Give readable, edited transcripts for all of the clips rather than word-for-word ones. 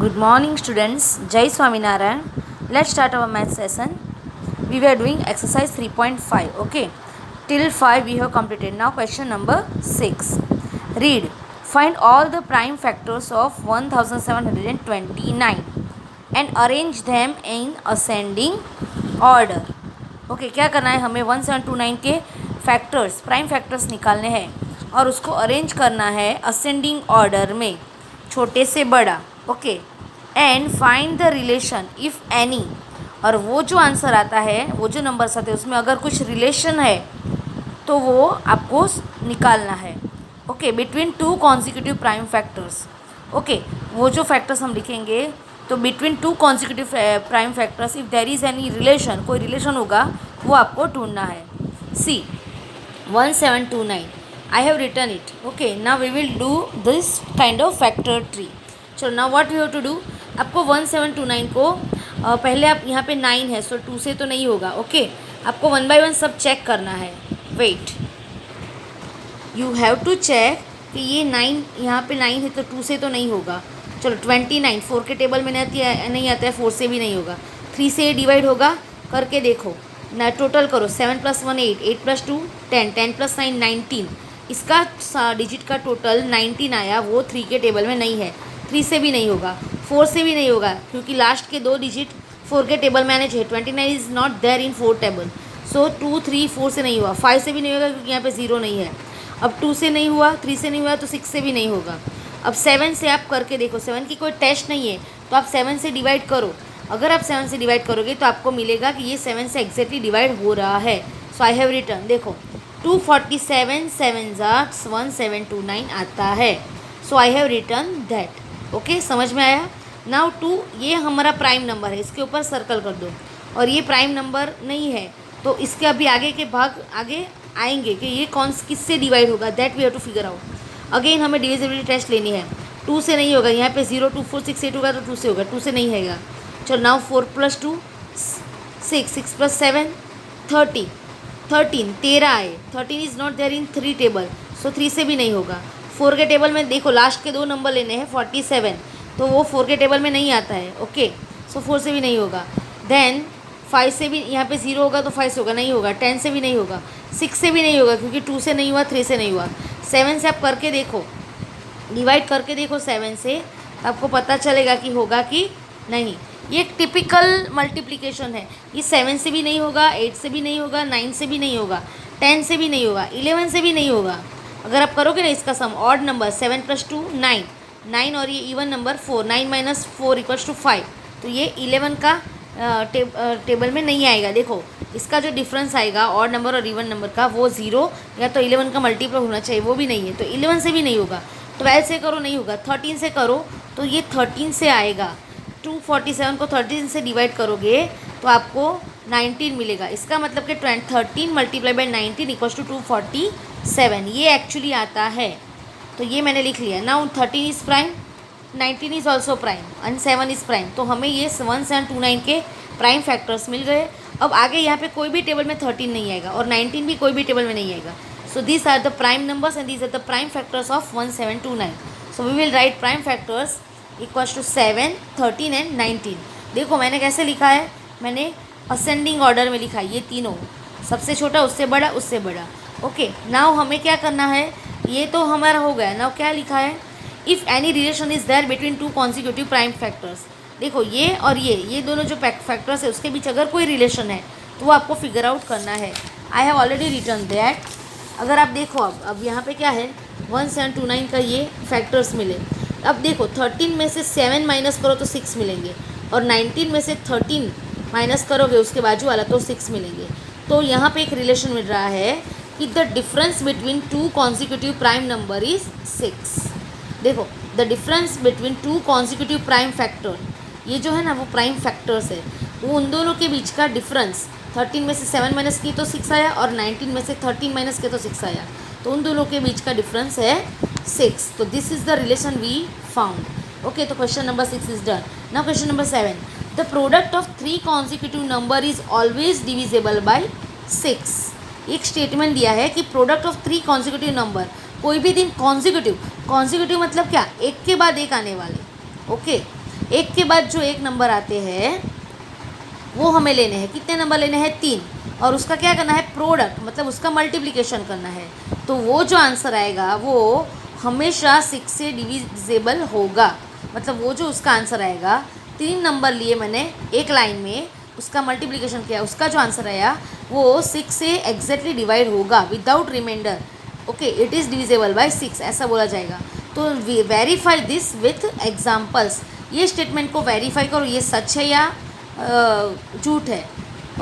Good morning, students. Jai Swaminarayan. Let's start our math session. We were doing exercise 3.5. Okay. Till 5 we have completed. Now question number 6. Read. Find all the prime factors of 1729 and arrange them in ascending order. Okay क्या करना है हमें 1729 के factors prime factors निकालने हैं और उसको arrange करना है असेंडिंग ऑर्डर में, छोटे से बड़ा. Okay. And find the relation if any. और वो जो आंसर आता है, वो जो नंबर्स आते हैं उसमें अगर कुछ रिलेशन है तो वो आपको निकालना है. Okay. Between two consecutive prime factors. Okay. वो जो फैक्टर्स हम लिखेंगे तो between two consecutive prime factors if there is any relation, कोई रिलेशन होगा वो आपको ढूंढना है. See 1729 I have written it. Okay. Now we will do this kind of factor tree. चलो now what we have to do. आपको 1729 को पहले आप यहाँ पे 9 है सो 2 से तो नहीं होगा. ओके. आपको 1 बाय 1 सब चेक करना है. Wait, you have to check कि ये 9 यहाँ पे 9 है तो 2 से तो नहीं होगा. चलो 29 4 के टेबल में नहीं आता है, 4 से भी नहीं होगा. 3 से डिवाइड होगा, करके देखो ना. टोटल करो. 7 + 1 8, 8 + 2 10, 10 + 9 19. इसका डिजिट का टोटल 19 आया, वो 3 के टेबल में नहीं है. 3 से भी नहीं होगा, 4 से भी नहीं होगा क्योंकि लास्ट के 2 डिजिट 4 के टेबल में आने चाहिए. 29 is not there in 4 table. So 2 3 4 से नहीं हुआ. 5 से भी नहीं होगा क्योंकि यहाँ पे 0 नहीं है. अब 2 से नहीं हुआ, 3 से नहीं हुआ तो 6 से भी नहीं होगा. अब 7 से आप करके देखो. 7 की कोई टेस्ट नहीं है तो आप 7 से डिवाइड करो. अगर आप 7 से डिवाइड करोगे तो आपको मिलेगा कि ये 7 से एग्जैक्टली डिवाइड हो रहा है. So I have return. देखो 247 7 1729 आता है. So I have return that. Okay. समझ में आया. नाउ 2 ये हमारा प्राइम नंबर है, इसके ऊपर सर्कल कर दो. और ये प्राइम नंबर नहीं है तो इसके अभी आगे के भाग आगे आएंगे कि ये कौन किससे डिवाइड होगा. That we have to figure out. Again हमें डिविजिबिलिटी टेस्ट लेनी है. 2 से नहीं होगा. यहाँ पे 0 2 4 6 8 होगा तो 2 से होगा. 2 से नहीं हैगा. चलो नाउ 4 + 2 6, 6 + 7 13, 13 आए. 13 is not there in 3 table so 3 से भी नहीं होगा. 4 के टेबल में देखो लास्ट के 2 नंबर लेने हैं. 47 तो वो 4 के टेबल में नहीं आता है. ओके. सो 4 से भी नहीं होगा. देन 5 से भी यहाँ पे 0 होगा तो 5 से होगा, नहीं होगा. 10 से भी नहीं होगा. 6 से भी नहीं होगा क्योंकि 2 से नहीं हुआ, 3 से नहीं हुआ. 7 से आप करके देखो, डिवाइड करके देखो 7 से, आपको पता चलेगा कि होगा कि नहीं. ये एक टिपिकल मल्टीप्लिकेशन है. ये 7 से भी नहीं होगा, 8 से भी नहीं होगा, 9 से भी नहीं होगा, 10 से भी नहीं होगा, 11 से भी नहीं होगा. अगर आप करोगे ना इसका सम, ऑड नंबर 7 + 2 9, 9 और ये इवन नंबर 4, 9 - 4 = 5. तो ये 11 का टेबल में नहीं आएगा. देखो इसका जो डिफरेंस आएगा ऑड नंबर और इवन नंबर का, वो 0 या तो 11 का मल्टीपल होना चाहिए, वो भी नहीं है. तो 11 से भी नहीं होगा. 12 से करो नहीं होगा. 13 से करो तो ये 13 से आएगा. 247 को 13 से डिवाइड करोगे तो आपको 19 मिलेगा. इसका मतलब कि 13 × 19 = 247. ये एक्चुअली आता है. तो ये मैंने लिख लिया. Now 13 is prime, 19 is also prime and 7 is prime. तो हमें ये 1729 के प्राइम फैक्टर्स मिल गए. अब आगे यहाँ पे कोई भी टेबल में 13 नहीं आएगा और 19 भी कोई भी टेबल में नहीं आएगा. So these are the prime numbers and these are the prime factors of 1729. So we will write prime factors equals to 7 13 and 19. देखो मैंने कैसे लिखा है, मैंने असेंडिंग ऑर्डर में लिखा है. ये तीनों, सबसे छोटा उससे बड़ा उससे बड़ा. ओके. नाउ हमें क्या करना है, ये तो हमारा हो गया. नाउ क्या लिखा है, if any relation is there between two consecutive prime factors. देखो ये और ये दोनों जो फैक्टर्स है उसके बीच अगर कोई रिलेशन है तो वो आपको फिगर आउट करना है. I have already return that. अगर आप देखो अब यहाँ पे क्या है, 1729 का ये फैक्टर्स मिले. अब देखो 13 में से 7 माइनस करो तो 6 मिलेंगे और 19 में से 13 माइनस करोगे उसके बाजू वाला तो 6 मिलेंगे. तो यहाँ पे एक रिलेशन मिल रहा है कि the difference between two consecutive prime number is 6. देखो the difference between two consecutive prime factor, ये जो है ना वो प्राइम फैक्टर्स है, वो उन दोनों के बीच का डिफरेंस. 13 में से 7 माइनस की तो 6 आया और 19 में से 13 माइनस किया तो 6 आया. तो उन दोनों के बीच का डिफरेंस है 6. तो this is the relation we found. Okay. तो question number 6 is done. Now question number 7. The product of 3 consecutive number is always divisible by 6. एक स्टेटमेंट दिया है कि प्रोडक्ट ऑफ 3 कॉन्जिक्यूटिव नंबर, कोई भी दिन कॉन्जिक्यूटिव मतलब क्या, एक के बाद एक आने वाले. ओके. एक के बाद जो एक नंबर आते हैं वो हमें लेने हैं। कितने नंबर लेने हैं? 3। और उसका क्या करना है? प्रोडक्ट, मतलब उसका मल्टीप्लिकेशन करना है। तो वो जो आंसर आएगा वो हमेशा 6 से डिविजिबल होगा। मतलब वो जो उसका आंसर आएगा, 3 नंबर लिए मैंने एक लाइन में, उसका मल्टीप्लिकेशन किया, उसका जो आंसर आया वो 6 से एग्जैक्टली डिवाइड होगा without remainder. Okay, it is divisible by 6 ऐसा बोला जाएगा। तो वेरीफाई दिस विथ एग्जाम्पल्स। ये स्टेटमेंट को वेरीफाई करो, ये सच है या झूठ है।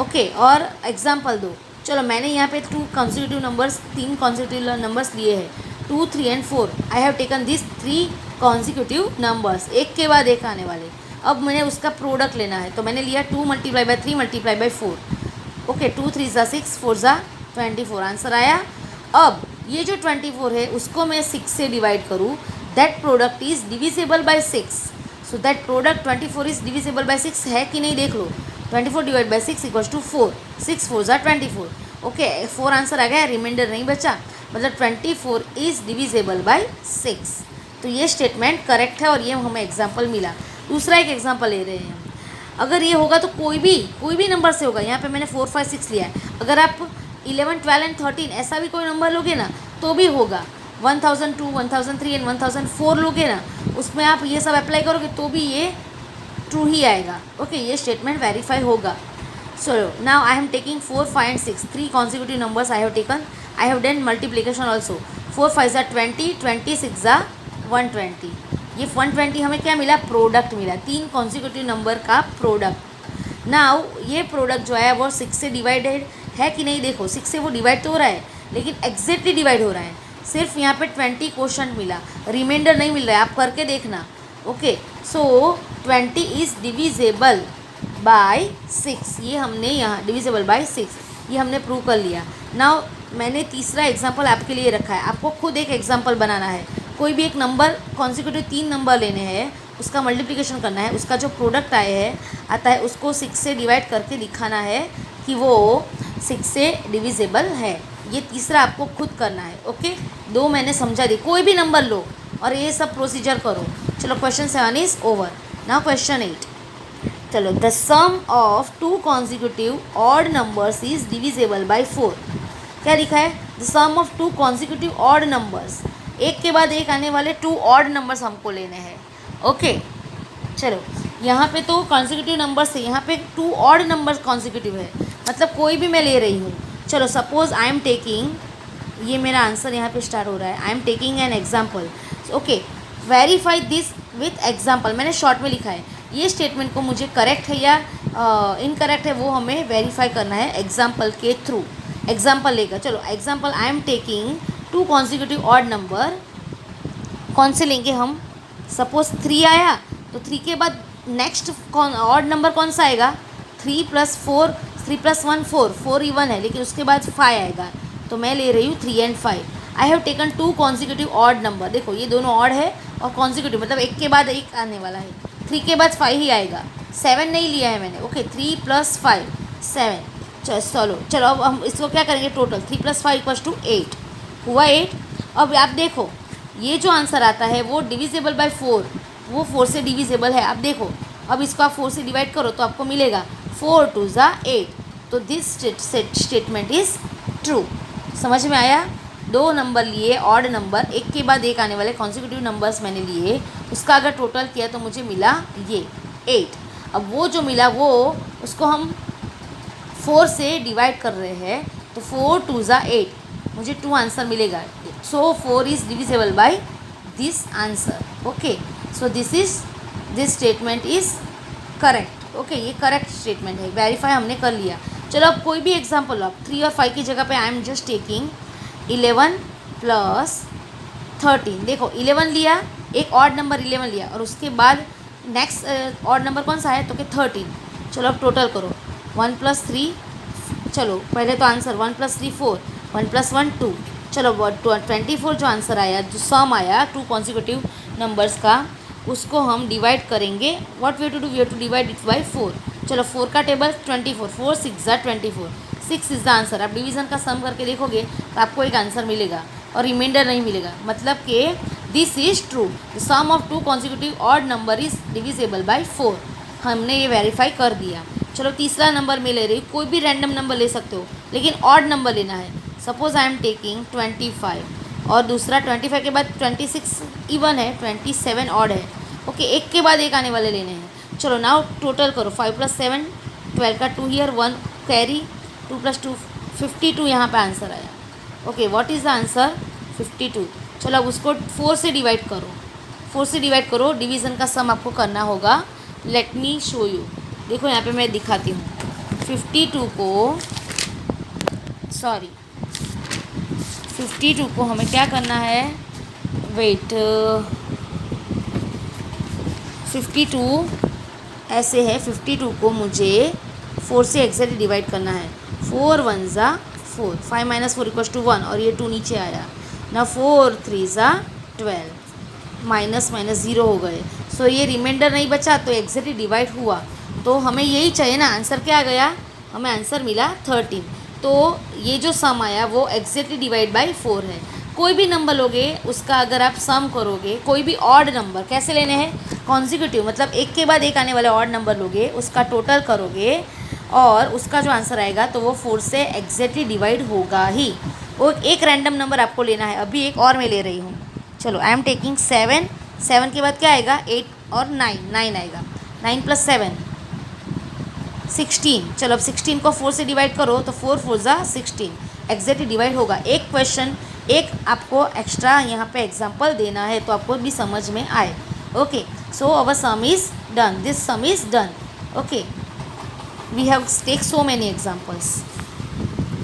ओके, और एग्जाम्पल दो। चलो, मैंने यहाँ पे 2 कॉन्जिक्यूटिव नंबर्स, 3 कॉन्जिक्यूटिव नंबर्स लिए हैं, 2, 3 and 4। I have taken this 3 consecutive numbers, एक के बाद एक आने वाले। अब मैंने उसका प्रोडक्ट लेना है, तो मैंने लिया 2 multiply by 3 multiply by 4। Okay, 2 3 ज़ा 6, 4 ज़ा 24 आंसर आया। अब ये जो 24 है उसको मैं 6 से डिवाइड करूँ, that product is divisible by 6। So that product 24 is divisible by 6 है कि नहीं देख लो। 24 डिवाइड बाय 6 इक्वल्स टू 4, 6 4 ज़ा 24। ओके, 4 आंसर आ गया, रिमाइंडर नहीं बचा, मतलब 24 इज़ डिविजिबल बाय 6। तो ये स्टेटमेंट करेक्ट है और ये हमें एग्जाम्पल मिला। दूसरा एक एग्जाम्पल ले रहे हैं हम। अगर ये होगा तो कोई भी नंबर से होगा। यहाँ पे मैंने 4 5 6 लिया है। अगर आप 11 12 एंड 13 ऐसा भी कोई नंबर लोगे ना तो भी होगा। 1002 1003 एंड 1004 लोगे ना, उसमें आप ये सब अप्लाई करोगे तो भी ये ट्रू ही आएगा। ओके, ये स्टेटमेंट वेरीफाई होगा। So now I am taking 4 5 and 6, 3 consecutive numbers I have taken. I have done multiplication also. 4 5 ज़ा 20, 26 ज़ा 120। ये 120 हमें क्या मिला? प्रोडक्ट मिला, 3 कॉन्जिक्यूटिव नंबर का प्रोडक्ट। नाउ ये प्रोडक्ट जो है वो 6 से डिवाइडेड है कि नहीं देखो। 6 से वो डिवाइड तो हो रहा है, लेकिन एग्जैक्टली डिवाइड हो रहा है। सिर्फ यहाँ पे 20 क्वोशंट मिला, रिमाइंडर नहीं मिल रहा है, आप करके देखना। Okay, so 20 is divisible by 6। ये हमने यहाँ डिविजिबल बाय 6 ये हमने प्रूव कर लिया। नाउ मैंने तीसरा एग्जाम्पल आपके लिए रखा है। आपको खुद एक एग्जाम्पल बनाना है। कोई भी एक नंबर कॉन्जिक्यूटिव 3 नंबर लेने हैं, उसका मल्टीप्लिकेशन करना है, उसका जो प्रोडक्ट आता है उसको 6 से डिवाइड करके दिखाना है कि वो 6 से डिविजिबल है। ये तीसरा आपको खुद करना है। ओके, 2 मैंने समझा दी। कोई भी नंबर लो और ये सब प्रोसीजर करो। चलो, question 7 is over. Now question 8। चलो, the sum of 2 consecutive odd numbers is divisible by 4। क्या लिखा है? The sum of 2 consecutive odd numbers, एक के बाद एक आने वाले 2 ऑड नंबर्स हमको लेने हैं। ओके, चलो, यहाँ पे तो कॉन्जिक्यूटिव नंबर्स है, यहाँ पे 2 ऑड नंबर्स कॉन्जिक्यूटिव है, मतलब कोई भी मैं ले रही हूँ। चलो, सपोज आई एम टेकिंग, ये मेरा आंसर यहाँ पे स्टार्ट हो रहा है। I am taking an example. Okay, verify this with example, मैंने शॉर्ट में लिखा है। ये स्टेटमेंट को मुझे करेक्ट है या इनकरेक्ट है वो हमें वेरीफाई करना है एग्जाम्पल के थ्रू। एग्जाम्पल लेकर, चलो example, I am taking 2 consecutive odd number. कौन से लेंगे हम? सपोज 3 आया तो 3 के बाद नेक्स्ट ऑड नंबर कौन सा आएगा? 3 + 4, 3 + 1 4, 4 इवन है, लेकिन उसके बाद 5 आएगा, तो मैं ले रही हूँ 3 and 5। I have taken 2 consecutive odd number. देखो, ये दोनों ऑड है और कॉन्जिक्यूटिव, मतलब एक के बाद एक आने वाला है। 3 के बाद 5 ही आएगा, 7 नहीं लिया है मैंने। ओके, 3 + 5 7। चलो अब हम इसको क्या करेंगे? टोटल 3 + 5 = 8 हुआ 8। अब आप देखो, ये जो आंसर आता है वो डिविजिबल बाय 4, वो 4 से डिविजिबल है। अब देखो, अब इसको आप 4 से डिवाइड करो तो आपको मिलेगा 4 2 ज़ा 8। तो दिस स्टेटमेंट इज़ ट्रू। समझ में आया? 2 नंबर लिए ऑड नंबर, एक के बाद एक आने वाले कॉन्जिक्यूटिव नंबर्स मैंने लिए, उसका अगर टोटल किया तो मुझे मिला ये 8। अब वो जो मिला वो उसको हम 4 से डिवाइड कर रहे हैं, तो 4 2 ज़ा 8, मुझे 2 आंसर मिलेगा। सो 4 is divisible by this answer. Okay, so this statement is correct. Okay, ये करेक्ट स्टेटमेंट है, वेरीफाई हमने कर लिया। चलो, अब कोई भी एग्जाम्पल लो। अब 3 और 5 की जगह पे आई एम जस्ट टेकिंग 11 + 13। देखो, 11 लिया, एक ऑड नंबर 11 लिया, और उसके बाद नेक्स्ट ऑड नंबर कौन सा है? तो कि 13। चलो, अब टोटल करो, 1 + 3। चलो, पहले तो आंसर 1 + 3 4, 1 + 1 2। चलो, 24 जो आंसर आया, जो सम आया 2 कॉन्जिक्यूटिव नंबर्स का, उसको हम डिवाइड करेंगे। What we have to do? We have to divide it by 4। चलो, 4 का टेबल 24, 4 6 ज़ा 24, 6 इज़ द आंसर। आप डिवीज़न का सम करके देखोगे तो आपको एक आंसर मिलेगा और रिमाइंडर नहीं मिलेगा, मतलब कि this is true, the sum of two consecutive odd number is divisible by 4। हमने ये वेरीफाई कर दिया। चलो तीसरा नंबर मैं ले रही हूँ, कोई भी रैंडम नंबर ले सकते हो लेकिन ऑड नंबर लेना है। सपोज आई एम टेकिंग 25 और दूसरा 25 के बाद 26 इवन है, 27 ऑड है। ओके, एक के बाद एक आने वाले लेने हैं। चलो नाउ टोटल करो, 5 + 7 12 का 2 हियर, 1 कैरी, 2 + 2 52 यहाँ पे आंसर आया। Okay, what is the answer? 52। चलो अब उसको 4 से डिवाइड करो, 4 से डिवाइड करो, डिवीज़न का सम आपको करना होगा। Let me show you. देखो यहाँ पे मैं दिखाती हूँ। 52 को हमें क्या करना है, वेट, 52 ऐसे है। 52 को मुझे 4 से एग्जैक्टली डिवाइड करना है। 4 × 1 = 4, 5 - 4 = 1 और ये 2 नीचे आया ना। 4 × 3 = 12, माइनस माइनस 0 हो गए। सो ये रिमाइंडर नहीं बचा तो एग्जैक्टली डिवाइड हुआ, तो हमें यही चाहिए ना। आंसर क्या गया, हमें आंसर मिला 13। तो ये जो सम आया वो एग्जैक्टली डिवाइड बाय 4 है। कोई भी नंबर लोगे उसका अगर आप सम करोगे, कोई भी ऑड नंबर कैसे लेने हैं, कॉन्जिक्यूटिव, मतलब एक के बाद एक आने वाले ऑड नंबर लोगे, उसका टोटल करोगे और उसका जो आंसर आएगा तो वो 4 से एग्जैक्टली डिवाइड होगा ही। वो एक रैंडम नंबर आपको लेना है। अभी एक और मैं ले रही हूँ। चलो आई एम टेकिंग 7, 7 के बाद क्या आएगा, 8 और 9, 9 आएगा। 9 + 7 16। चलो अब 16 को 4 से डिवाइड करो तो 4 × 4 = 16, एग्जैक्टली डिवाइड होगा। एक क्वेश्चन, एक आपको एक्स्ट्रा यहाँ पे एग्जांपल देना है तो आपको भी समझ में आए। Okay, so our sum is done, this sum is done. Okay, we have take so many examples.